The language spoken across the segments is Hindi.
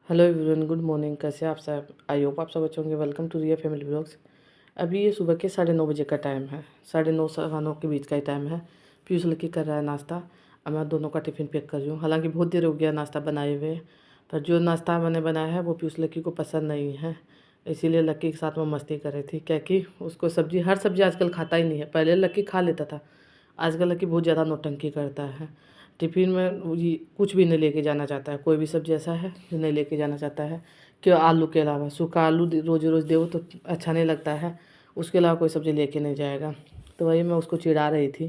Hello everyone, good morning. कैसे आप सब? आई होप आप सब अच्छे होंगे। Welcome to Riya family blogs. अभी ये सुबह के 9:30 का टाइम है। 9:30 9:15 के बीच का ही टाइम है। पीयूष लकी कर रहा है नाश्ता। अब मैं दोनों का टिफ़िन पैक कर रही हूँ। हालांकि बहुत देर हो गया नाश्ता बनाए हुए, पर जो नाश्ता मैंने बनाया है वो पीयूष लकी को पसंद नहीं है। इसीलिए लकी के साथ में मस्ती कर रही थी, क्या कि उसको सब्जी, हर सब्जी आजकल खाता ही नहीं है। पहले लकी खा लेता था, आजकल लकी बहुत ज़्यादा नौटंकी करता है। टिफ़िन में ये कुछ भी नहीं लेके जाना चाहता है। कोई भी सब्ज़ी ऐसा है जो नहीं लेके जाना चाहता है कि आलू के अलावा। सूखा आलू रोज़ रोज़ दो तो अच्छा नहीं लगता है। उसके अलावा कोई सब्ज़ी लेके नहीं जाएगा। तो वही मैं उसको चिढ़ा रही थी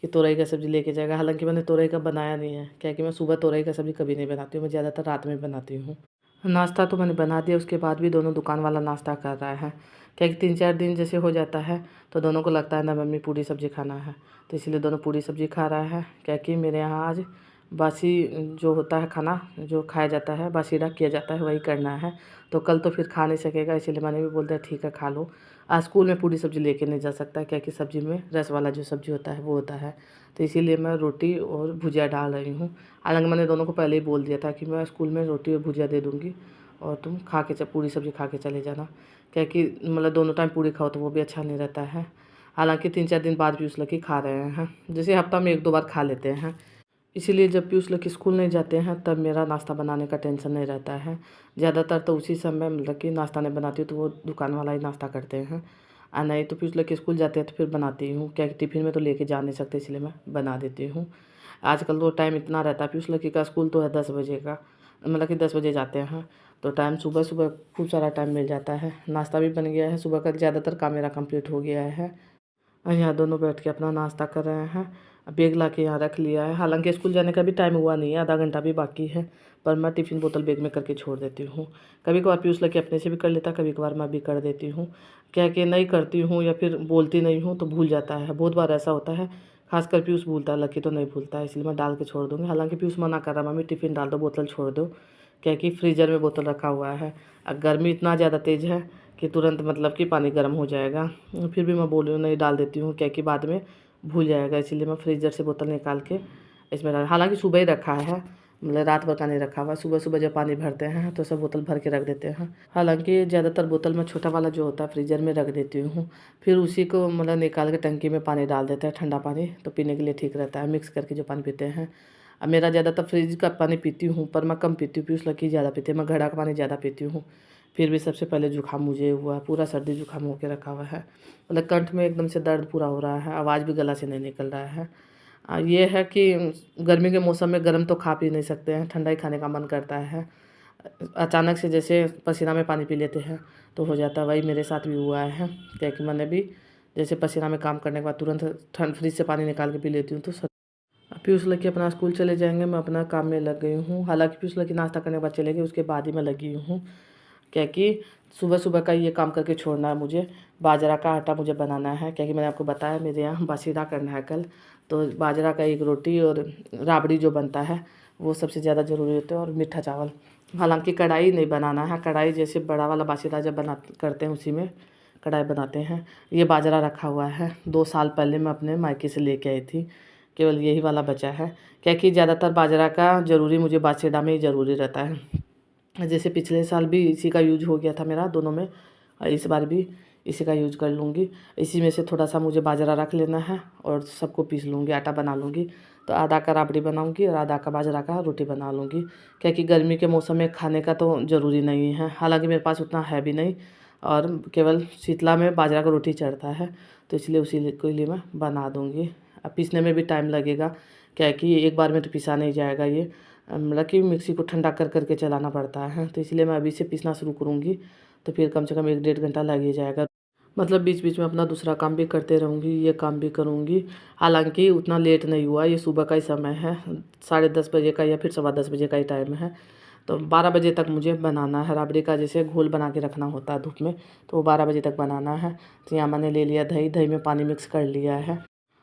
कि तोरई का सब्ज़ी लेके जाएगा। हालांकि मैंने तोरई का बनाया नहीं है, क्या कि मैं सुबह तोरई का सब्ज़ी कभी नहीं बनाती हूँ। मैं ज़्यादातर रात में बनाती हूँ। नाश्ता तो मैंने बना दिया, उसके बाद भी दोनों दुकान वाला नाश्ता कर रहा है। क्या कि 3-4 दिन जैसे हो जाता है तो दोनों को लगता है ना मम्मी पूरी सब्ज़ी खाना है, तो इसलिए दोनों पूरी सब्ज़ी खा रहा है। क्या कि मेरे यहाँ आज बासी जो होता है खाना, जो खाया जाता है, बासीरा किया जाता है, वही करना है। तो कल तो फिर खा नहीं सकेगा, इसीलिए मैंने भी बोल दिया ठीक है खा लो। आज स्कूल में पूरी सब्ज़ी लेके नहीं जा सकता, क्या कि सब्ज़ी में रस वाला जो सब्ज़ी होता है वो होता है। तो इसीलिए मैं रोटी और भुजिया डाल रही हूँ। हालांकि मैंने दोनों को पहले ही बोल दिया था कि मैं स्कूल में रोटी और भुजिया दे दूँगी और तुम खा के पूरी सब्ज़ी खा के चले जाना। क्या कि मतलब दोनों टाइम पूरी खाओ तो वो भी अच्छा नहीं रहता है। हालांकि 3-4 दिन बाद पीयूष लकी खा रहे हैं, जैसे हफ्ता में 1-2 बार खा लेते हैं। इसीलिए जब पीयूष लकी स्कूल नहीं जाते हैं तब मेरा नाश्ता बनाने का टेंशन नहीं रहता है। ज़्यादातर तो उसी समय मतलब कि नाश्ता नहीं बनाती हूँ तो वो दुकान वाला ही नाश्ता करते हैं। और नहीं तो पीयूष लकी स्कूल जाते हैं तो फिर बनाती हूँ, क्या कि टिफ़िन में तो लेके जा नहीं सकते, इसलिए मैं बना देती हूँ। आजकल तो टाइम इतना रहता है, पीयूष लकी का स्कूल तो है 10 बजे का, मतलब कि 10 बजे जाते हैं। तो टाइम सुबह सुबह खूब सारा टाइम मिल जाता है। नाश्ता भी बन गया है, सुबह का ज़्यादातर काम मेरा कंप्लीट हो गया है। और यहाँ दोनों बैठ के अपना नाश्ता कर रहे हैं। बैग ला के यहाँ रख लिया है। हालांकि स्कूल जाने का भी टाइम हुआ नहीं है, आधा घंटा भी बाकी है, पर मैं टिफ़िन बोतल बैग में करके छोड़ देती हूँ। कभी कभार पीयूष लकी अपने से भी कर लेता, कभी कभार मैं भी कर देती हूँ। क्या कि नहीं करती हूँ या फिर बोलती नहीं हूँ तो भूल जाता है। बहुत बार ऐसा होता है, खासकर पीयूष भूलता है, लकी तो नहीं भूलता है, इसलिए मैं डाल के छोड़ दूँगी। हालांकि पीयूष मना कर रहा, मम्मी टिफ़िन डाल दो, बोतल छोड़ दो। क्या कि फ्रीज़र में बोतल रखा हुआ है। गर्मी इतना ज़्यादा तेज़ है कि तुरंत मतलब कि पानी गर्म हो जाएगा। फिर भी मैं बोल रही हूँ नहीं डाल देती हूँ, क्या कि बाद में भूल जाएगा, इसीलिए मैं फ्रीज़र से बोतल निकाल के इसमें डाल। हालांकि सुबह ही रखा है, मतलब रात भर का नहीं रखा हुआ। सुबह सुबह जब पानी भरते हैं तो सब बोतल भर के रख देते हैं। हालांकि ज़्यादातर बोतल में छोटा वाला जो होता है फ्रीज़र में रख देती हूँ, फिर उसी को मतलब निकाल के टंकी में पानी डाल देते हैं, ठंडा पानी, तो पीने के लिए ठीक रहता है, मिक्स करके जो पानी पीते हैं। अब मेरा ज़्यादातर फ्रिज का पानी पीती हूँ, पर मैं कम पीती हूँ, पीयूष लकी ज़्यादा पीते हैं, मैं घड़ा का पानी ज़्यादा पीती हूँ। फिर भी सबसे पहले जुकाम मुझे हुआ, पूरा सर्दी जुकाम होके रखा हुआ है, मतलब कंठ में एकदम से दर्द पूरा हो रहा है, आवाज़ भी गला से नहीं निकल रहा है। ये है कि गर्मी के मौसम में गर्म तो खा पी नहीं सकते हैं, ठंडा ही खाने का मन करता है। अचानक से जैसे पसीना में पानी पी लेते हैं तो हो जाता है, वही मेरे साथ भी हुआ है। क्या कि मैंने भी जैसे पसीना में काम करने के बाद तुरंत ठंड फ्रिज से पानी निकाल के पी लेती हूँ। तो पीयूष लकी अपना स्कूल चले जाएंगे, मैं अपना काम में लग गई हूँ। हालांकि पीयूष लकी नाश्ता करने के बाद चले गए, उसके बाद ही मैं लगी हूँ। क्या कि सुबह सुबह का ये काम करके छोड़ना है मुझे। बाजरा का आटा मुझे बनाना है, क्या कि मैंने आपको बताया मेरे यहाँ बासीरा करना है कल। तो बाजरा का एक रोटी और राबड़ी जो बनता है वो सबसे ज़्यादा ज़रूरी होता है, और मीठा चावल। हालांकि कढ़ाई नहीं बनाना है, कढ़ाई जैसे बड़ा वाला बासीरा जब बना करते हैं उसी में कढ़ाई बनाते हैं। ये बाजरा रखा हुआ है, 2 साल पहले मैं अपने मायके से लेके आई थी, केवल यही वाला बचा है। क्या कि ज़्यादातर बाजरा का ज़रूरी मुझे बासीरा में ही ज़रूरी रहता है। जैसे पिछले साल भी इसी का यूज हो गया था मेरा दोनों में, और इस बार भी इसी का यूज कर लूँगी। इसी में से थोड़ा सा मुझे बाजरा रख लेना है और सबको पीस लूँगी, आटा बना लूँगी। तो आधा का राबड़ी बनाऊँगी और आधा का बाजरा का रोटी बना लूँगी। क्या कि गर्मी के मौसम में खाने का तो ज़रूरी नहीं है, हालांकि मेरे पास उतना है भी नहीं, और केवल शीतला में बाजरा का रोटी चढ़ता है, तो इसलिए उसी के लिए मैं बना दूँगी। अब पीसने में भी टाइम लगेगा, क्या है कि एक बार में तो पिसा नहीं जाएगा ये, मतलब कि मिक्सी को ठंडा कर करके चलाना पड़ता है। तो इसलिए मैं अभी से पीसना शुरू करूँगी, तो फिर कम से कम 1-1.5 घंटा लग ही जाएगा। मतलब बीच बीच में अपना दूसरा काम भी करते रहूँगी, ये काम भी करूँगी। हालांकि उतना लेट नहीं हुआ, ये सुबह का ही समय है, 10:30 बजे का या फिर 10:15 बजे का ही टाइम है। तो 12 बजे तक मुझे बनाना है राबड़ी का, जैसे घोल बना के रखना होता है धूप में, तो वो 12 बजे तक बनाना है। तो यहाँ मैंने ले लिया दही, दही में पानी मिक्स कर लिया है।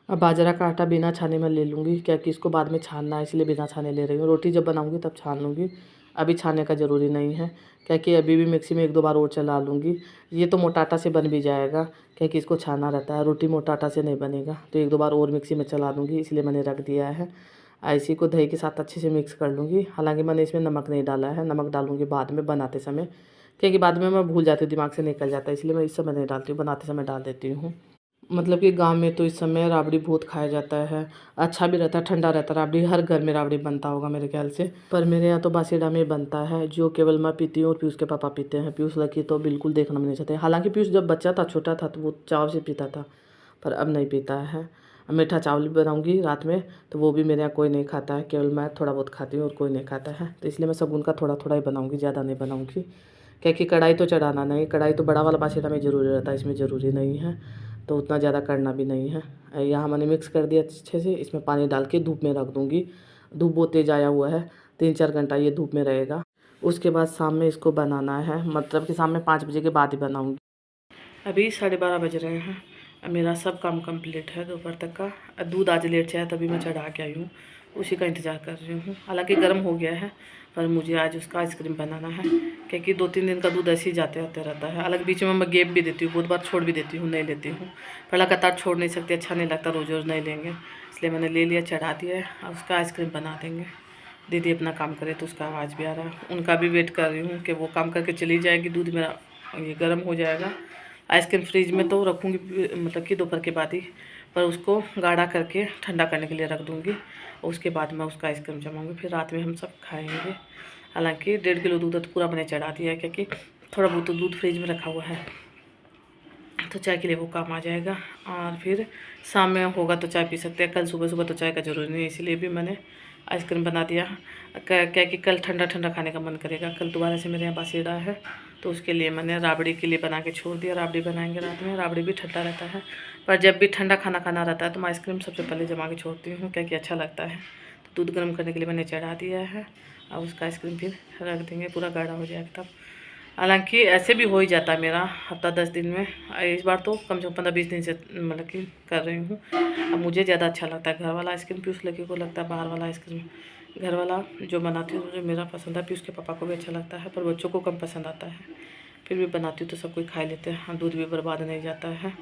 अब बाजरा का आटा बिना छाने में ले लूँगी, क्या कि इसको बाद में छानना है, इसलिए बिना छाने ले रही हूँ। रोटी जब बनाऊँगी तब छान लूँगी, अभी छानने का ज़रूरी नहीं है, क्या कि अभी भी मिक्सी में 1-2 बार और चला लूँगी। ये तो मोटा आटा से बन भी जाएगा, क्या कि इसको छाना रहता है, रोटी मोटा आटा से नहीं बनेगा। तो 1-2 बार और मिक्सी में चला दूँगी, इसलिए मैंने रख दिया है। इसी को दही के साथ अच्छे से मिक्स कर लूँगी। हालांकि मैंने इसमें नमक नहीं डाला है, नमक डालूँगी बाद में बनाते समय, क्योंकि बाद में मैं भूल जाती हूँ, दिमाग से निकल जाता है, इसलिए मैं इस समय नहीं डालती हूँ, बनाते समय डाल देती हूँ। मतलब कि गांव में तो इस समय राबड़ी बहुत खाया जाता है, अच्छा भी रहता है, ठंडा रहता है। राबड़ी हर घर में राबड़ी बनता होगा मेरे ख्याल से, पर मेरे यहाँ तो बासीडा में बनता है, जो केवल मैं पीती हूँ और पीयूष के पापा पीते हैं। पीयूष लकी तो बिल्कुल देखना भी नहीं चाहते। हालांकि पीयूष जब बच्चा था, छोटा था, तो वो चाव से पीता था, पर अब नहीं पीता है। मीठा चावल भी बनाऊँगी रात में, तो वो भी मेरे यहाँ कोई नहीं खाता है, केवल मैं थोड़ा बहुत खाती हूँ और कोई नहीं खाता है। तो इसलिए मैं सगुन का थोड़ा थोड़ा ही बनाऊँगी, ज़्यादा नहीं बनाऊँगी, क्योंकि कढ़ाई तो चढ़ाना नहीं, कढ़ाई तो बड़ा वाला बासीडा में ज़रूरी रहता है, इसमें ज़रूरी नहीं है, तो उतना ज़्यादा करना भी नहीं है। यहाँ मैंने मिक्स कर दिया अच्छे से, इसमें पानी डाल के धूप में रख दूँगी। धूप बहुत तेज़ आया हुआ है, 3-4 घंटा ये धूप में रहेगा। उसके बाद शाम में इसको बनाना है, मतलब कि शाम में 5 बजे के बाद ही बनाऊँगी। अभी 12:30 बज रहे हैं। अब मेरा सब काम कंप्लीट है दोपहर तक का। दूध आज लेट से आया, तभी मैं चढ़ा के आई हूँ, उसी का इंतज़ार कर रही हूँ। हालांकि गर्म हो गया है, पर मुझे आज उसका आइसक्रीम बनाना है, क्योंकि 2-3 दिन का दूध ऐसे ही जाते आते रहता है। अलग बीच में मैं गैप भी देती हूँ, बहुत बार छोड़ भी देती हूँ, नहीं लेती हूँ, पर लगातार छोड़ नहीं सकती, अच्छा नहीं लगता, रोज़ रोज़ नहीं लेंगे, इसलिए मैंने ले लिया, चढ़ा दिया है। अब उसका आइसक्रीम बना देंगे। दीदी अपना काम करे तो उसका आवाज़ भी आ रहा है, उनका भी वेट कर रही हूँ कि वो काम करके चली जाएगी, दूध मेरा ये गर्म हो जाएगा। आइसक्रीम फ्रिज में तो रखूँगी, मतलब कि दोपहर के बाद ही, पर उसको गाढ़ा करके ठंडा करने के लिए रख दूँगी, और उसके बाद मैं उसका आइसक्रीम जमाऊँगी, फिर रात में हम सब खाएँगे। हालांकि 1.5 किलो दूध तो पूरा मैंने चढ़ा दिया है, क्योंकि थोड़ा बहुत तो दूध फ्रिज में रखा हुआ है, तो चाय के लिए वो काम आ जाएगा। और फिर शाम में होगा तो चाय पी सकते हैं, कल सुबह सुबह तो चाय का ज़रूरी नहीं है, इसीलिए भी मैंने आइसक्रीम बना दिया। क्या कि कल ठंडा ठंडा खाने का मन करेगा, कल दोबारा से मेरे यहाँ बासीडा है, तो उसके लिए मैंने राबड़ी के लिए बना के छोड़ दिया। राबड़ी बनाएंगे रात में, राबड़ी भी ठंडा रहता है, पर जब भी ठंडा खाना खाना रहता है तो मैं आइसक्रीम सबसे पहले जमा के छोड़ती हूँ, क्या कि अच्छा लगता है। तो दूध गर्म करने के लिए मैंने चढ़ा दिया है, अब उसका आइसक्रीम फिर रख देंगे, पूरा गाढ़ा हो जाएगा तब। हालांकि ऐसे भी हो ही जाता है मेरा हफ्ता 10 दिन में, इस बार तो कम से कम 15-20 दिन से मतलब कि कर रही हूँ। अब मुझे ज़्यादा अच्छा लगता है घर वाला आइसक्रीम, पीयूष लड़के को लगता है बाहर वाला आइसक्रीम। घर वाला जो बनाती हूँ मुझे मेरा पसंद है, पीयूष के पापा को भी अच्छा लगता है, पर बच्चों को कम पसंद आता है। फिर भी बनाती हूँ तो सब कोई खा लेते हैं, हाँ, दूध भी बर्बाद नहीं जाता है।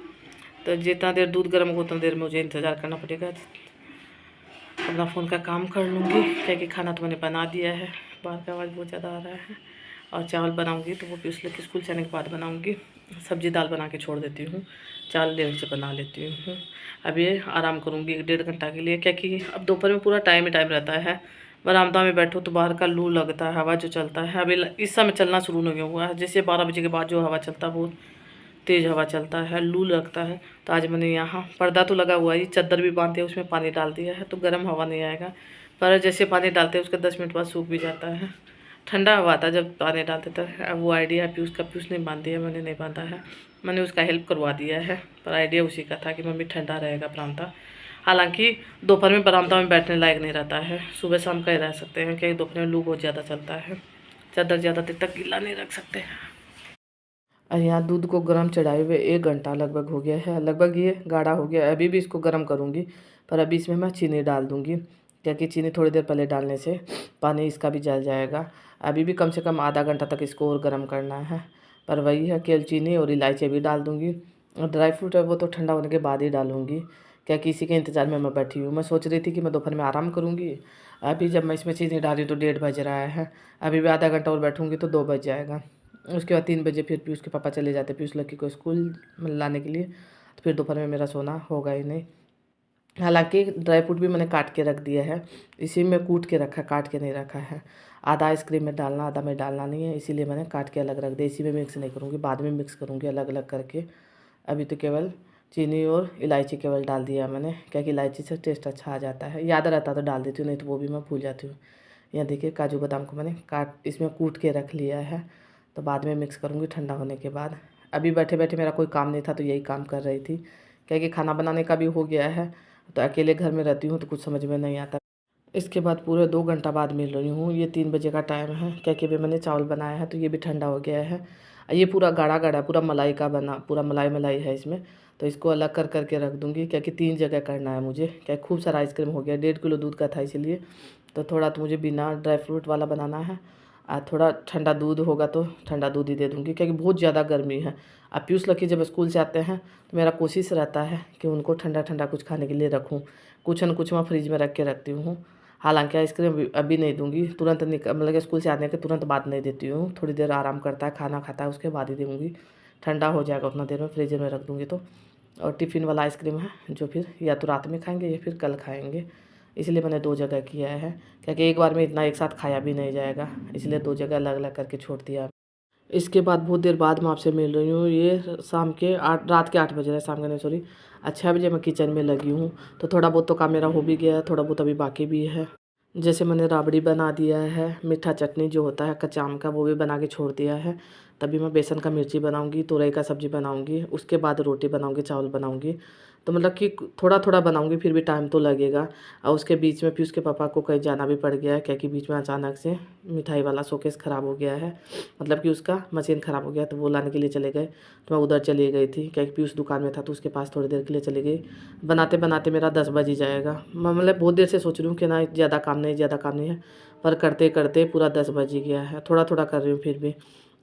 तो जितना देर दूध गर्म हो उतना देर मुझे इंतज़ार करना पड़ेगा। अपना फ़ोन का काम कर लूँगी, क्या कि खाना तो मैंने बना दिया है, बाहर का आवाज़ बहुत ज़्यादा आ रहा है। और चावल बनाऊँगी तो वो पीयूष लेके स्कूल जाने के बाद बनाऊँगी। सब्ज़ी दाल बना के छोड़ देती हूँ, चावल देर से बना लेती हूँ। अब ये आराम करूँगी 1-1.5 घंटा के लिए, क्या कि अब दोपहर में पूरा टाइम ही टाइम रहता है। बरामदा में बैठो तो बाहर का लू लगता है, हवा जो चलता है अभी इस समय चलना शुरू नहीं हुआ है, जैसे 12 बजे के बाद जो हवा चलता है बहुत तेज़ हवा चलता है, लू लगता है। तो आज मैंने यहाँ पर्दा तो लगा हुआ है, चादर भी बांध दिया, उसमें पानी डाल दिया है, तो गर्म हवा नहीं आएगा, पर जैसे पानी डालते हैं उसके 10 मिनट बाद सूख भी जाता है, ठंडा हवा आता है जब पानी डालते। तो अब वो आइडिया पीयूष का, पीयूष ने बांध दिया, मैंने नहीं बांधा है, मैंने उसका हेल्प करवा दिया है, पर आइडिया उसी का था कि मम्मी ठंडा रहेगा बरामदा। हालांकि दोपहर में बरामदा में बैठने लायक नहीं रहता है, सुबह शाम का ही रह सकते हैं, क्योंकि दोपहर में लू बहुत ज़्यादा चलता है, चादर ज़्यादा देर तक गीला नहीं रख सकते। और यहाँ दूध को गर्म चढ़ाए हुए 1 घंटा लगभग हो गया है, लगभग ये गाढ़ा हो गया। अभी भी इसको गर्म करूँगी, पर अभी इसमें मैं चीनी डाल दूँगी, क्योंकि चीनी थोड़ी देर पहले डालने से पानी इसका भी जल जाएगा। अभी भी कम से कम आधा घंटा तक इसको और गर्म करना है, पर वही है कि चीनी और इलायची भी डाल दूँगी। और ड्राई फ्रूट है वो तो ठंडा होने के बाद ही डालूँगी, क्योंकि इसी के इंतज़ार में मैं बैठी हूँ। मैं सोच रही थी कि मैं दोपहर में आराम करूँगी, अभी जब मैं इसमें चीनी डाली तो 1:30 बज रहा है, अभी भी आधा घंटा और बैठूँगी तो 2 बज जाएगा। उसके बाद 3 बजे फिर पीयूष के पापा चले जाते पीयूष लक्की को स्कूल में लाने के लिए, तो फिर दोपहर में मेरा सोना होगा ही नहीं। हालांकि ड्राई फ्रूट भी मैंने काट के रख दिया है, इसी में कूट के रखा, काट के नहीं रखा है। आधा आइसक्रीम में डालना, आधा में डालना नहीं है, इसीलिए मैंने काट के अलग रख दिया। इसी में मिक्स नहीं करूँगी, बाद में मिक्स करूँगी अलग अलग करके। अभी तो केवल चीनी और इलायची केवल डाल दिया मैंने, क्योंकि इलायची से टेस्ट अच्छा आ जाता है, याद रहता तो डाल देती हूँ, नहीं तो वो भी मैं भूल जाती हूँ। यहाँ देखिए काजू बादाम को मैंने इसमें कूट के रख लिया है, तो बाद में मिक्स करूँगी ठंडा होने के बाद। अभी बैठे बैठे मेरा कोई काम नहीं था तो यही काम कर रही थी, क्योंकि खाना बनाने का भी हो गया है, तो अकेले घर में रहती हूँ तो कुछ समझ में नहीं आता। इसके बाद पूरे 2 घंटा बाद मिल रही हूँ, ये 3 बजे का टाइम है, क्योंकि भी मैंने चावल बनाया है तो ये भी ठंडा हो गया है। ये पूरा गाढ़ा गाढ़ा, पूरा मलाई का बना, पूरा मलाई मलाई है इसमें, तो इसको अलग कर करके रख दूँगी, क्योंकि 3 जगह करना है मुझे, क्या खूब सारा आइसक्रीम हो गया, 1.5 किलो दूध का था इसीलिए। तो थोड़ा तो मुझे बिना ड्राई फ्रूट वाला बनाना है, थोड़ा ठंडा दूध होगा तो ठंडा दूध ही दे दूँगी, क्योंकि बहुत ज़्यादा गर्मी है। पीयूष लकी जब स्कूल से आते हैं तो मेरा कोशिश रहता है कि उनको ठंडा ठंडा कुछ खाने के लिए रखूँ, कुछ न कुछ मैं फ्रिज में रख के रखती हूँ। हालांकि आइसक्रीम अभी नहीं दूंगी, तुरंत मतलब कि स्कूल से आने के तुरंत बाद नहीं देती हूँ, थोड़ी देर आराम करता है, खाना खाता है, उसके बाद ही दूँगी। ठंडा हो जाएगा उतना देर में, फ्रीजर में रख दूँगी तो। और टिफ़िन वाला आइसक्रीम है जो फिर या तो रात में खाएंगे या फिर कल खाएंगे, इसलिए मैंने 2 जगह किया है, क्योंकि एक बार में इतना एक साथ खाया भी नहीं जाएगा, इसलिए 2 जगह अलग अलग करके छोड़ दिया। इसके बाद बहुत देर बाद मैं आपसे मिल रही हूँ। ये शाम के 8 रात के 8 बज रहे हैं, शाम के नहीं सॉरी 6 बजे मैं किचन में लगी हूँ। तो थोड़ा बहुत तो काम मेरा हो भी गया है, थोड़ा बहुत अभी बाकी भी है। जैसे मैंने राबड़ी बना दिया है, मीठा चटनी जो होता है कच्चा आम का वो भी बना के छोड़ दिया है। तभी मैं बेसन का मिर्ची बनाऊंगी, तुरई का सब्ज़ी बनाऊंगी, उसके बाद रोटी बनाऊंगी, चावल बनाऊंगी। तो मतलब कि थोड़ा थोड़ा बनाऊंगी, फिर भी टाइम तो लगेगा। और उसके बीच में फिर उसके पापा को कहीं जाना भी पड़ गया है, क्योंकि बीच में अचानक से मिठाई वाला शोकेस ख़राब हो गया है, मतलब कि उसका मशीन ख़राब हो गया, तो वो लाने के लिए चले गए। तो मैं उधर चली गई थी, क्योंकि पीयूष दुकान में था, तो उसके पास थोड़ी देर के लिए चली गई। बनाते बनाते मेरा 10 बज ही जाएगा। मैं मतलब बहुत देर से सोच रही हूँ कि ना ज़्यादा काम नहीं, ज़्यादा काम नहीं है, पर करते करते पूरा 10 बज ही गया है। थोड़ा थोड़ा कर रही हूँ फिर भी।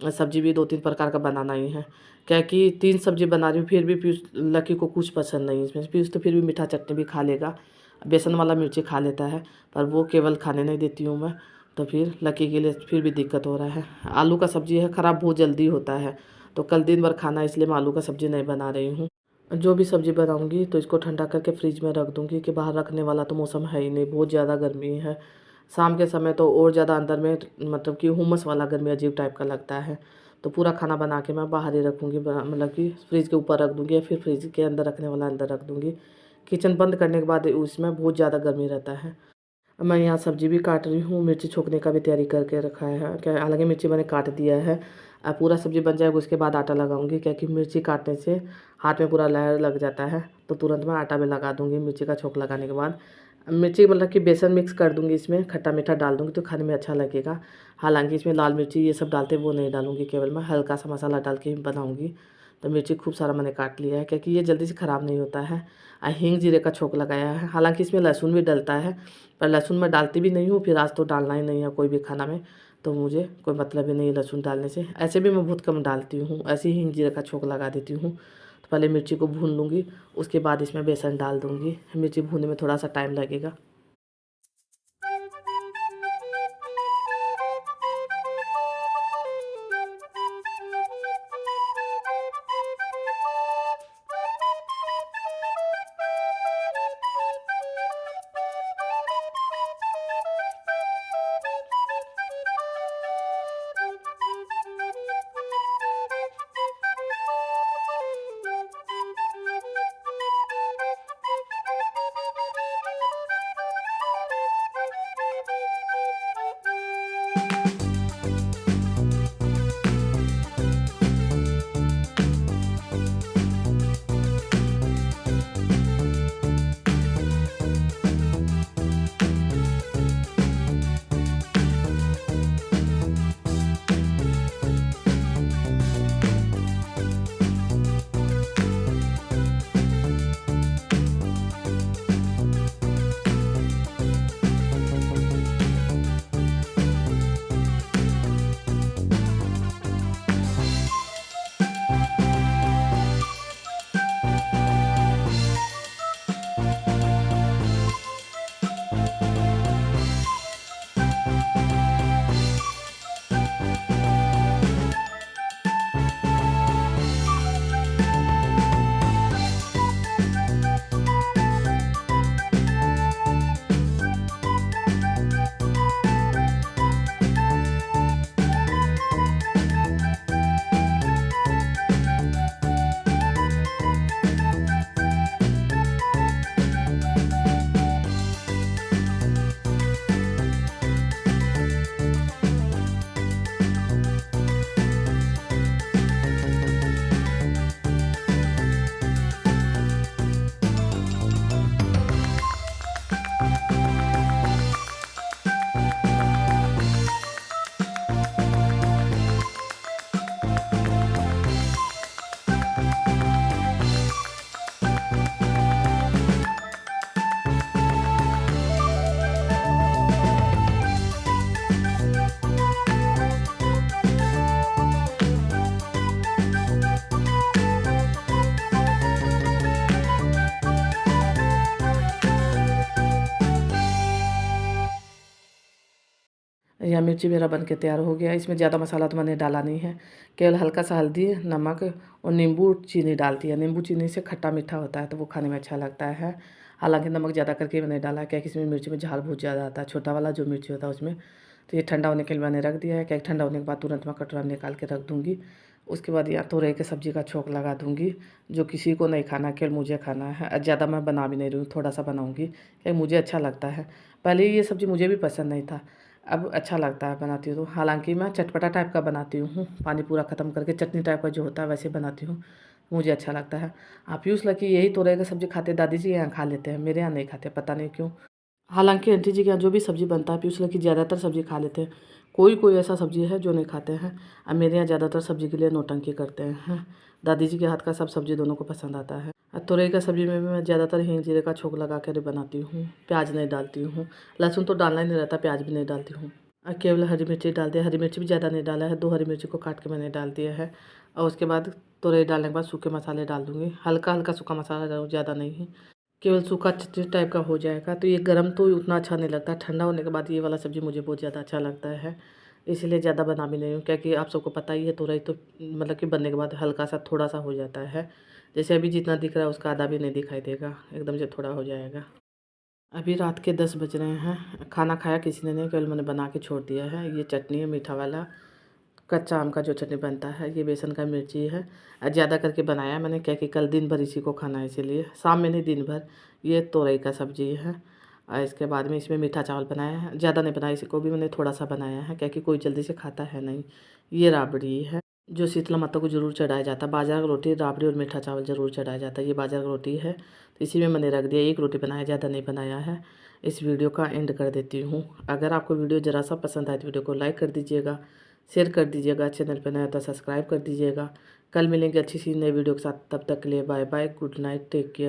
सब्ज़ी भी 2-3 प्रकार का बनाना ही है, क्या कि 3 सब्ज़ी बना रही हूँ, फिर भी पीयूष लकी को कुछ पसंद नहीं है इसमें। पीयूष तो फिर भी मीठा चटनी भी खा लेगा, बेसन वाला मिर्ची खा लेता है, पर वो केवल खाने नहीं देती हूँ मैं। तो फिर लकी के लिए फिर भी दिक्कत हो रहा है। आलू का सब्ज़ी है, ख़राब बहुत जल्दी होता है, तो कल दिन भर खाना है, इसलिए मैं आलू का सब्ज़ी नहीं बना रही हूँ। जो भी सब्ज़ी बनाऊँगी तो इसको ठंडा करके फ्रिज में रख दूँगी, कि बाहर रखने वाला तो मौसम है ही नहीं, बहुत ज़्यादा गर्मी है। शाम के समय तो और ज़्यादा अंदर में मतलब कि हुमस वाला गर्मी अजीब टाइप का लगता है। तो पूरा खाना बना के मैं बाहर ही रखूँगी, मतलब कि फ्रिज के ऊपर रख दूँगी, या फिर फ्रिज के अंदर रखने वाला अंदर रख दूँगी। किचन बंद करने के बाद उसमें बहुत ज़्यादा गर्मी रहता है। मैं यहाँ सब्ज़ी भी काट रही हूँ, मिर्ची छोकने का भी तैयारी करके रखा है, क्या हालांकि मिर्ची मैंने काट दिया है। अब पूरा सब्ज़ी बन जाएगा उसके बाद आटा लगाऊंगी, क्योंकि मिर्ची काटने से हाथ में पूरा लहर लग जाता है, तो तुरंत मैं आटा में लगा दूंगी। मिर्ची का छोंक लगाने के बाद मिर्ची मतलब कि बेसन मिक्स कर दूंगी, इसमें खट्टा मीठा डाल दूंगी तो खाने में अच्छा लगेगा। हालांकि इसमें लाल मिर्ची ये सब डालते वो नहीं डालूंगी, केवल मैं हल्का सा मसाला डाल के ही बनाऊँगी। तो मिर्ची खूब सारा मैंने काट लिया है, क्योंकि ये जल्दी से ख़राब नहीं होता है। हींग जीरे का छोंक लगाया है, हालांकि इसमें लहसुन भी डलता है, पर लहसुन मैं डालती भी नहीं हूँ, फिर आज तो डालना ही नहीं है कोई भी खाना में, तो मुझे कोई मतलब ही नहीं है लहसुन डालने से। ऐसे भी मैं बहुत कम डालती हूँ, ऐसे ही हींग जीरे का छोंक लगा देती हूँ। तो पहले मिर्ची को भून लूँगी, उसके बाद इसमें बेसन डाल दूँगी। मिर्ची भूनने में थोड़ा सा टाइम लगेगा। यह मिर्ची मेरा बन के तैयार हो गया। इसमें ज़्यादा मसाला तो मैंने डाला नहीं है, केवल हल्का सा हल्दी, नमक और नींबू चीनी डालती है। नींबू चीनी से खट्टा मीठा होता है तो वो खाने में अच्छा लगता है। हालांकि नमक ज़्यादा करके मैंने डाला, क्या कि इसमें मिर्ची में झाल बहुत ज़्यादा आता है, छोटा वाला जो मिर्ची होता है उसमें। तो ये ठंडा होने के लिए मैंने रख दिया है। क्या ठंडा होने के बाद तुरंत मैं कटोरा में निकाल के रख दूँगी। उसके बाद यहाँ तोरई की सब्ज़ी का छोंक लगा दूँगी, जो किसी को नहीं खाना, केवल मुझे खाना है। ज़्यादा मैं बना भी नहीं रही हूँ, थोड़ा सा बनाऊँगी, क्या मुझे अच्छा लगता है। पहले ये सब्ज़ी मुझे भी पसंद नहीं था, अब अच्छा लगता है बनाती हूँ तो। हालांकि मैं चटपटा टाइप का बनाती हूँ, पानी पूरा ख़त्म करके चटनी टाइप का जो होता है वैसे बनाती हूँ, मुझे अच्छा लगता है। आप यूज़ लकी यही तोरई का सब्ज़ी खाते, दादी जी यहाँ खा लेते हैं, मेरे यहाँ नहीं खाते, पता नहीं क्यों। हालांकि आंटी जी के यहाँ जो भी सब्ज़ी बनता है पीयूष लकी ज़्यादातर सब्ज़ी खा लेते हैं, कोई कोई ऐसा सब्ज़ी है जो नहीं खाते हैं। अब मेरे यहाँ ज़्यादातर सब्ज़ी के लिए नौटंकी करते हैं। दादी जी के हाथ का सब सब्ज़ी दोनों को पसंद आता है। तोरई का सब्ज़ी में भी मैं ज़्यादातर हींग जीरे का छोंक लगा कर बनाती हूँ, प्याज नहीं डालती हूँ। लहसुन तो डालना ही नहीं रहता, प्याज भी नहीं डालती हूँ। केवल हरी मिर्ची डाल दिया, हरी मिर्ची भी ज़्यादा नहीं डाला है, 2 हरी मिर्ची को काट के मैंने डाल दिया है। और उसके बाद तोरई डालने के बाद सूखे मसाले डाल दूँगी, हल्का हल्का सूखा मसाला डालूँ, ज़्यादा नहीं। केवल सूखा चटनी टाइप का हो जाएगा। तो ये गरम तो उतना अच्छा नहीं लगता, ठंडा होने के बाद ये वाला सब्ज़ी मुझे बहुत ज़्यादा अच्छा लगता है, इसलिए ज़्यादा बना भी नहीं हूँ। क्या कि आप सबको पता ही है तोरई तो मतलब कि बनने के बाद हल्का सा थोड़ा सा हो जाता है, जैसे अभी जितना दिख रहा है उसका आधा भी नहीं दिखाई देगा, एकदम से थोड़ा हो जाएगा। अभी रात के 10 बज रहे हैं, खाना खाया किसी ने नहीं, केवल मैंने बना के छोड़ दिया है। ये चटनी है मीठा वाला, कच्चा आम का जो चटनी बनता है, ये बेसन का मिर्ची है। ज़्यादा करके बनाया मैंने, क्या कि कल दिन भर इसी को खाना है, इसीलिए शाम में नहीं दिन भर। ये तोरई का सब्ज़ी है। और इसके बाद में इसमें मीठा चावल बनाया है, ज़्यादा नहीं बनाया, इसको भी मैंने थोड़ा सा बनाया है, क्या कि कोई जल्दी से खाता है नहीं। ये राबड़ी है जो शीतला माता को ज़रूर चढ़ाया जाता है, बाजरा का रोटी, राबड़ी और मीठा चावल ज़रूर चढ़ाया जाता है। ये बाजरा का रोटी है तो इसी में मैंने रख दिया, एक रोटी बनाया, ज़्यादा नहीं बनाया है। इस वीडियो का एंड कर देती हूँ। अगर आपको वीडियो ज़रा सा पसंद आए तो वीडियो को लाइक कर दीजिएगा, शेयर कर दीजिएगा, चैनल पर नया तो सब्सक्राइब कर दीजिएगा। कल मिलेंगे अच्छी सी नई वीडियो के साथ, तब तक के लिए bye bye, good night, take care.